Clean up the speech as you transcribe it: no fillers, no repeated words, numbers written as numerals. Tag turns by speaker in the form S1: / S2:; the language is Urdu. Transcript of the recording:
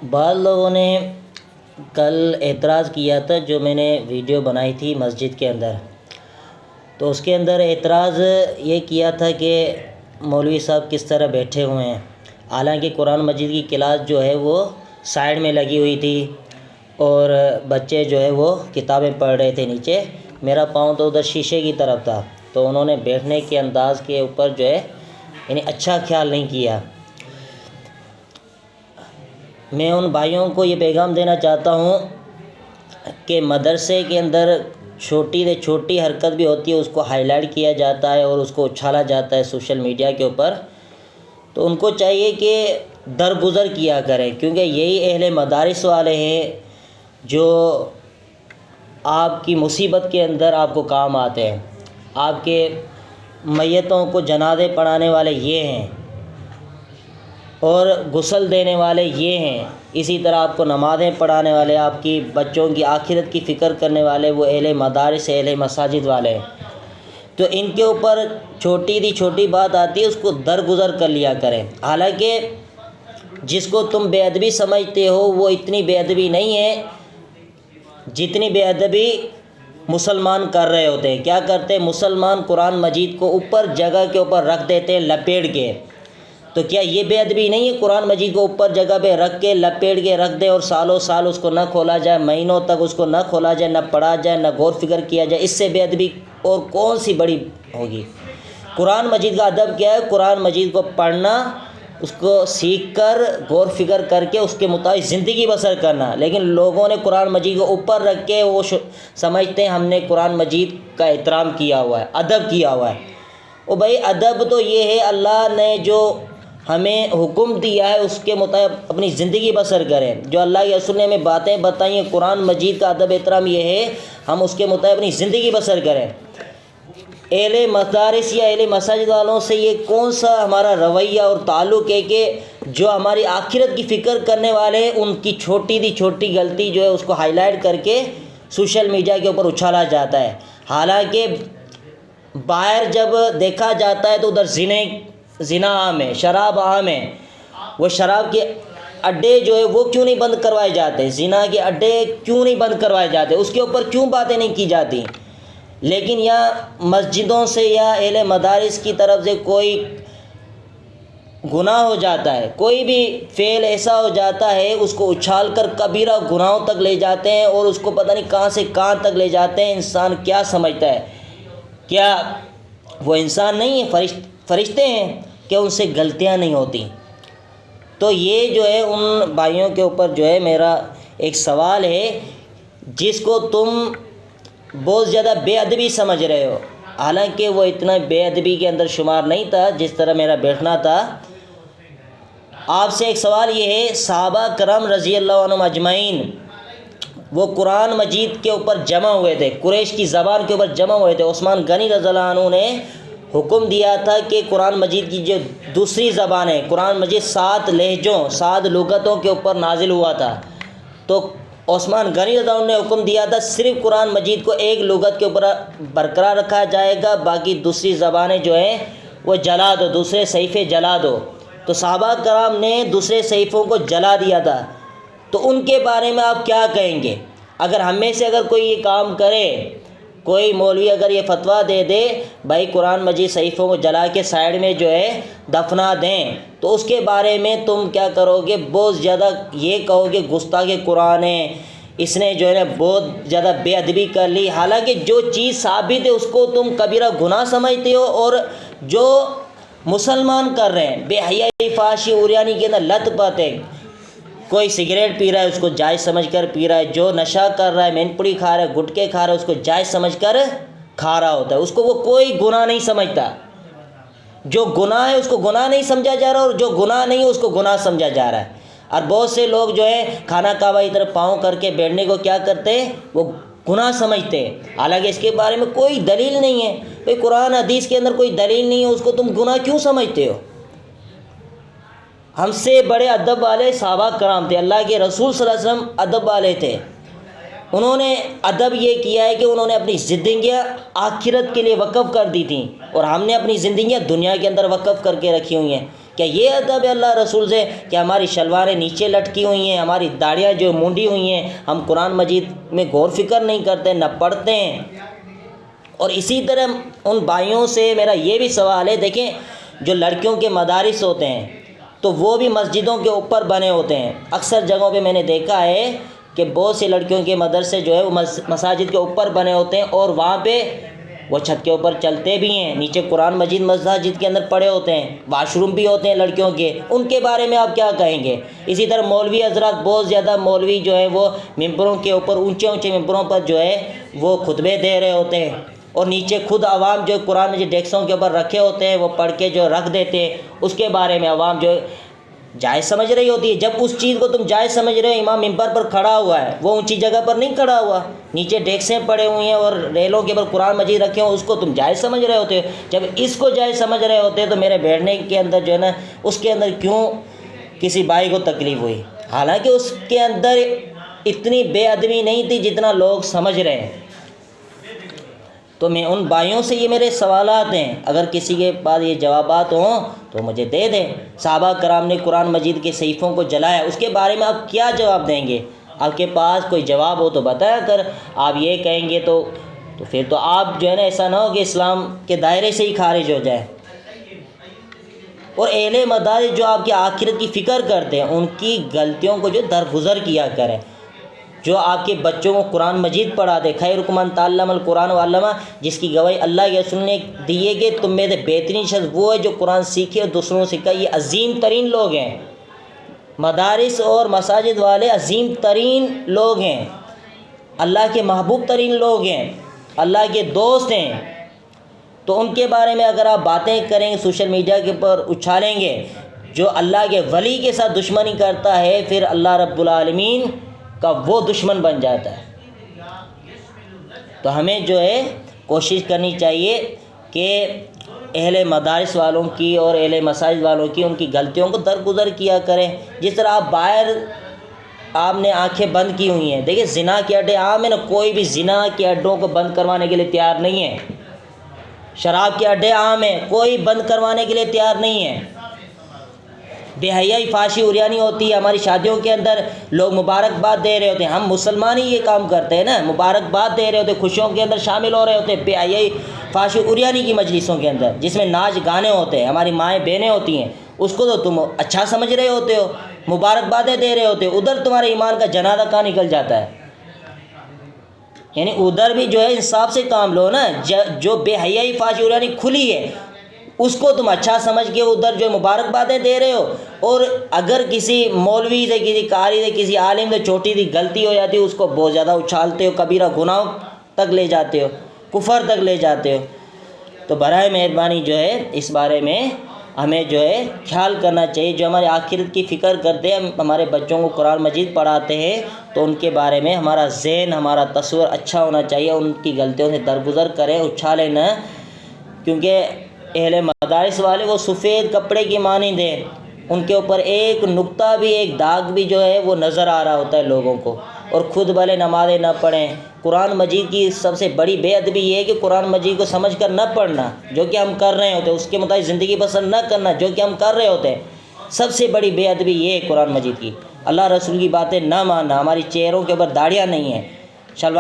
S1: بعض لوگوں نے کل اعتراض کیا تھا جو میں نے ویڈیو بنائی تھی مسجد کے اندر، تو اس کے اندر اعتراض یہ کیا تھا کہ مولوی صاحب کس طرح بیٹھے ہوئے ہیں، حالانکہ قرآن مجید کی کلاس جو ہے وہ سائیڈ میں لگی ہوئی تھی اور بچے جو ہے وہ کتابیں پڑھ رہے تھے نیچے، میرا پاؤں تو ادھر شیشے کی طرف تھا، تو انہوں نے بیٹھنے کے انداز کے اوپر جو ہے یعنی اچھا خیال نہیں کیا۔ میں ان بھائیوں کو یہ پیغام دینا چاہتا ہوں کہ مدرسے کے اندر چھوٹی سے چھوٹی حرکت بھی ہوتی ہے اس کو ہائی لائٹ کیا جاتا ہے اور اس کو اچھالا جاتا ہے سوشل میڈیا کے اوپر، تو ان کو چاہیے کہ درگزر کیا کریں، کیونکہ یہی اہل مدارس والے ہیں جو آپ کی مصیبت کے اندر آپ کو کام آتے ہیں، آپ کے میتوں کو جنازے پڑھانے والے یہ ہیں اور غسل دینے والے یہ ہیں، اسی طرح آپ کو نمازیں پڑھانے والے، آپ کی بچوں کی آخرت کی فکر کرنے والے وہ اہل مدارس اہل مساجد والے ہیں، تو ان کے اوپر چھوٹی سی چھوٹی بات آتی ہے اس کو درگزر کر لیا کریں۔ حالانکہ جس کو تم بے ادبی سمجھتے ہو وہ اتنی بے ادبی نہیں ہے جتنی بے ادبی مسلمان کر رہے ہوتے ہیں۔ کیا کرتے ہیں مسلمان؟ قرآن مجید کو اوپر جگہ کے اوپر رکھ دیتے ہیں لپیٹ کے، تو کیا یہ بے ادبی نہیں ہے؟ قرآن مجید کو اوپر جگہ پہ رکھ کے لپیٹ کے رکھ دے اور سالوں سال اس کو نہ کھولا جائے، مہینوں تک اس کو نہ کھولا جائے، نہ پڑھا جائے، نہ غور فکر کیا جائے، اس سے بے ادبی اور کون سی بڑی ہوگی؟ قرآن مجید کا ادب کیا ہے؟ قرآن مجید کو پڑھنا، اس کو سیکھ کر غور فکر کر کے اس کے مطابق زندگی بسر کرنا، لیکن لوگوں نے قرآن مجید کو اوپر رکھ کے وہ سمجھتے ہیں ہم نے قرآن مجید کا احترام کیا ہوا ہے، ادب کیا ہوا ہے۔ او بھائی ادب تو یہ ہے اللہ نے جو ہمیں حکم دیا ہے اس کے مطابق اپنی زندگی بسر کریں، جو اللہ کے رسول نے ہمیں باتیں بتائی ہیں قرآن مجید کا ادب احترام یہ ہے ہم اس کے مطابق اپنی زندگی بسر کریں۔ اہل مدارس یا اہل مساجد والوں سے یہ کون سا ہمارا رویہ اور تعلق ہے کہ جو ہماری آخرت کی فکر کرنے والے ہیں ان کی چھوٹی سی چھوٹی غلطی جو ہے اس کو ہائی لائٹ کر کے سوشل میڈیا کے اوپر اچھالا جاتا ہے، حالانکہ باہر جب دیکھا جاتا ہے تو ادھر زنا عام ہے، شراب عام ہے، وہ شراب کے اڈے جو ہے وہ کیوں نہیں بند کروائے جاتے؟ زنا کے اڈے کیوں نہیں بند کروائے جاتے؟ اس کے اوپر کیوں باتیں نہیں کی جاتی؟ لیکن یا مسجدوں سے یا اہل مدارس کی طرف سے کوئی گناہ ہو جاتا ہے، کوئی بھی فعل ایسا ہو جاتا ہے اس کو اچھال کر کبیرہ گناہوں تک لے جاتے ہیں اور اس کو پتہ نہیں کہاں سے کہاں تک لے جاتے ہیں۔ انسان کیا سمجھتا ہے؟ کیا وہ انسان نہیں ہے؟ فرشتے ہیں کہ ان سے غلطیاں نہیں ہوتی؟ تو یہ جو ہے ان بھائیوں کے اوپر جو ہے میرا ایک سوال ہے جس کو تم بہت زیادہ بے ادبی سمجھ رہے ہو، حالانکہ وہ اتنا بے ادبی کے اندر شمار نہیں تھا جس طرح میرا بیٹھنا تھا۔ آپ سے ایک سوال یہ ہے، صحابہ کرام رضی اللہ عنہم اجمعین وہ قرآن مجید کے اوپر جمع ہوئے تھے، قریش کی زبان کے اوپر جمع ہوئے تھے۔ عثمان غنی رضی اللہ عنہ نے حکم دیا تھا کہ قرآن مجید کی جو دوسری زبان ہے، قرآن مجید 7 لہجوں 7 لغتوں کے اوپر نازل ہوا تھا، تو عثمان غنی رضی اللہ عنہ نے حکم دیا تھا صرف قرآن مجید کو ایک لغت کے اوپر برقرار رکھا جائے گا، باقی دوسری زبانیں جو ہیں وہ جلا دو، دوسرے صحیفے جلا دو۔ تو صحابہ کرام نے دوسرے صحیفوں کو جلا دیا تھا، تو ان کے بارے میں آپ کیا کہیں گے؟ اگر ہم میں سے اگر کوئی یہ کام کرے، کوئی مولوی اگر یہ فتویٰ دے دے بھائی قرآن مجید صحیفوں کو جلا کے سائیڈ میں جو ہے دفنا دیں، تو اس کے بارے میں تم کیا کرو گے؟ بہت زیادہ یہ کہو گے گستاخ قرآن ہے، اس نے جو ہے نا بہت زیادہ بے ادبی کر لی، حالانکہ جو چیز ثابت ہے اس کو تم کبیرہ گناہ سمجھتے ہو، اور جو مسلمان کر رہے ہیں بے حیائی فحاشی عریانی کے اندر لت پت ہے، کوئی سگریٹ پی رہا ہے اس کو جائز سمجھ کر پی رہا ہے، جو نشہ کر رہا ہے مین پوڑی کھا رہا ہے گٹکے کھا رہا ہے اس کو جائز سمجھ کر کھا رہا ہوتا ہے، اس کو وہ کوئی گناہ نہیں سمجھتا۔ جو گناہ ہے اس کو گناہ نہیں سمجھا جا رہا اور جو گناہ نہیں ہے اس کو گناہ سمجھا جا رہا ہے۔ اور بہت سے لوگ جو ہے کھانا کعبہ کی طرف پاؤں کر کے بیٹھنے کو کیا کرتے ہیں؟ وہ گناہ سمجھتے ہیں، حالانکہ اس کے بارے میں کوئی دلیل نہیں ہے، کوئی قرآن حدیث کے اندر کوئی دلیل نہیں ہے، اس کو تم گناہ کیوں سمجھتے ہو؟ ہم سے بڑے ادب والے صحابہ کرام تھے، اللہ کے رسول صلی اللہ علیہ وسلم ادب والے تھے، انہوں نے ادب یہ کیا ہے کہ انہوں نے اپنی زندگیاں آخرت کے لیے وقف کر دی تھیں، اور ہم نے اپنی زندگیاں دنیا کے اندر وقف کر کے رکھی ہوئی ہیں۔ کیا یہ ادب ہے اللہ رسول سے کہ ہماری شلواریں نیچے لٹکی ہوئی ہیں، ہماری داڑیاں جو مونڈی ہوئی ہیں، ہم قرآن مجید میں غور فکر نہیں کرتے، نہ پڑھتے ہیں؟ اور اسی طرح ان بھائیوں سے میرا یہ بھی سوال ہے، دیکھیں جو لڑکیوں کے مدارس ہوتے ہیں تو وہ بھی مسجدوں کے اوپر بنے ہوتے ہیں۔ اکثر جگہوں پہ میں نے دیکھا ہے کہ بہت سی لڑکیوں کے مدرسے جو ہے وہ مساجد کے اوپر بنے ہوتے ہیں، اور وہاں پہ وہ چھت کے اوپر چلتے بھی ہیں، نیچے قرآن مجید مساجد کے اندر پڑے ہوتے ہیں، واش روم بھی ہوتے ہیں لڑکیوں کے۔ ان کے بارے میں آپ کیا کہیں گے؟ اسی طرح مولوی حضرات، بہت زیادہ مولوی جو ہے وہ ممبروں کے اوپر، اونچے اونچے ممبروں پر جو ہے وہ خطبے دے رہے ہوتے ہیں، اور نیچے خود عوام جو قرآن مجید ڈیسکوں کے اوپر رکھے ہوتے ہیں وہ پڑھ کے جو رکھ دیتے ہیں۔ اس کے بارے میں عوام جو جائز سمجھ رہی ہوتی ہے۔ جب اس چیز کو تم جائز سمجھ رہے ہو، امام ممبر پر کھڑا ہوا ہے، وہ اونچی جگہ پر نہیں کھڑا ہوا، نیچے ڈیسکیں پڑے ہوئی ہیں اور ریلوں کے اوپر قرآن مجید رکھے ہوں، اس کو تم جائز سمجھ رہے ہوتے ہو۔ جب اس کو جائز سمجھ رہے ہوتے تو میرے بیٹھنے کے اندر جو ہے نا، اس کے اندر کیوں کسی بھائی کو تکلیف ہوئی؟ حالانکہ اس کے اندر اتنی بے ادبی نہیں تھی جتنا لوگ سمجھ رہے ہیں۔ تو میں ان بھائیوں سے یہ میرے سوالات ہیں، اگر کسی کے پاس یہ جوابات ہوں تو مجھے دے دیں۔ صحابہ کرام نے قرآن مجید کے صحیفوں کو جلایا، اس کے بارے میں آپ کیا جواب دیں گے؟ آپ کے پاس کوئی جواب ہو تو بتایا کر۔ آپ یہ کہیں گے تو پھر تو آپ جو ہے نا، ایسا نہ ہو کہ اسلام کے دائرے سے ہی خارج ہو جائے۔ اور اہل مدارس جو آپ کی آخرت کی فکر کرتے ہیں، ان کی غلطیوں کو جو درگزر کیا کریں، جو آپ کے بچوں کو قرآن مجید پڑھا دے۔ خیرکم من تعلم القرآن وعلمہ، جس کی گواہی اللہ کے رسول نے دی ہے کہ تم میں سے بہترین شخص وہ ہے جو قرآن سیکھے اور دوسروں سے سکھائے۔ یہ عظیم ترین لوگ ہیں، مدارس اور مساجد والے عظیم ترین لوگ ہیں، اللہ کے محبوب ترین لوگ ہیں، اللہ کے دوست ہیں۔ تو ان کے بارے میں اگر آپ باتیں کریں گے، سوشل میڈیا کے اوپر اچھالیں گے، جو اللہ کے ولی کے ساتھ دشمنی کرتا ہے، پھر اللہ رب العالمین کا وہ دشمن بن جاتا ہے۔ تو ہمیں جو ہے کوشش کرنی چاہیے کہ اہل مدارس والوں کی اور اہل مساجد والوں کی ان کی غلطیوں کو درگزر کیا کریں۔ جس طرح آپ باہر آپ نے آنکھیں بند کی ہوئی ہیں، دیکھیں زنا کے اڈے عام ہیں نا، کوئی بھی زنا کے اڈوں کو بند کروانے کے لیے تیار نہیں ہے۔ شراب کے اڈے عام ہیں، کوئی بند کروانے کے لیے تیار نہیں ہے۔ بے حیائی، فحاشی، عریانی ہوتی ہے ہماری شادیوں کے اندر، لوگ مبارکباد دے رہے ہوتے ہیں، ہم مسلمان ہی یہ کام کرتے ہیں نا، مبارکباد دے رہے ہوتے ہیں، خوشیوں کے اندر شامل ہو رہے ہوتے ہیں بے حیائی، فحاشی، عریانی کی مجلسوں کے اندر، جس میں ناچ گانے ہوتے ہیں، ہماری مائیں بہنیں ہوتی ہیں، اس کو تو تم اچھا سمجھ رہے ہوتے ہو، مبارکبادیں دے رہے ہوتے ہو، ادھر تمہارے ایمان کا جنازہ کہاں نکل جاتا ہے؟ یعنی ادھر بھی جو ہے انصاف سے کام لو نا، جو بے حیائی، فحاشی، عریانی کھلی ہے اس کو تم اچھا سمجھ کے ادھر جو مبارکبادیں دے رہے ہو، اور اگر کسی مولوی سے، کسی قاری سے، کسی عالم سے چھوٹی سی غلطی ہو جاتی ہے اس کو بہت زیادہ اچھالتے ہو، کبیرہ گناہوں تک لے جاتے ہو، کفر تک لے جاتے ہو۔ تو برائے مہربانی جو ہے اس بارے میں ہمیں جو ہے خیال کرنا چاہیے۔ جو ہمارے آخرت کی فکر کرتے ہیں، ہم ہمارے بچوں کو قرآن مجید پڑھاتے ہیں تو ان کے بارے میں ہمارا ذہن، ہمارا تصور اچھا ہونا چاہیے، ان کی غلطیوں سے درگزر کریں، اچھالیں نہ، کیونکہ اہل مدارس والے وہ سفید کپڑے کی مانند ہیں، ان کے اوپر ایک نقطہ بھی، ایک داغ بھی جو ہے وہ نظر آ رہا ہوتا ہے لوگوں کو، اور خود بھلے نمازیں نہ پڑھیں۔ قرآن مجید کی سب سے بڑی بے ادبی یہ ہے کہ قرآن مجید کو سمجھ کر نہ پڑھنا، جو کہ ہم کر رہے ہوتے ہیں، اس کے مطابق زندگی بسر نہ کرنا، جو کہ ہم کر رہے ہوتے ہیں۔ سب سے بڑی بے ادبی یہ ہے قرآن مجید کی، اللہ رسول کی باتیں نہ ماننا، ہماری چہروں کے اوپر داڑیاں نہیں ہیں، شلوار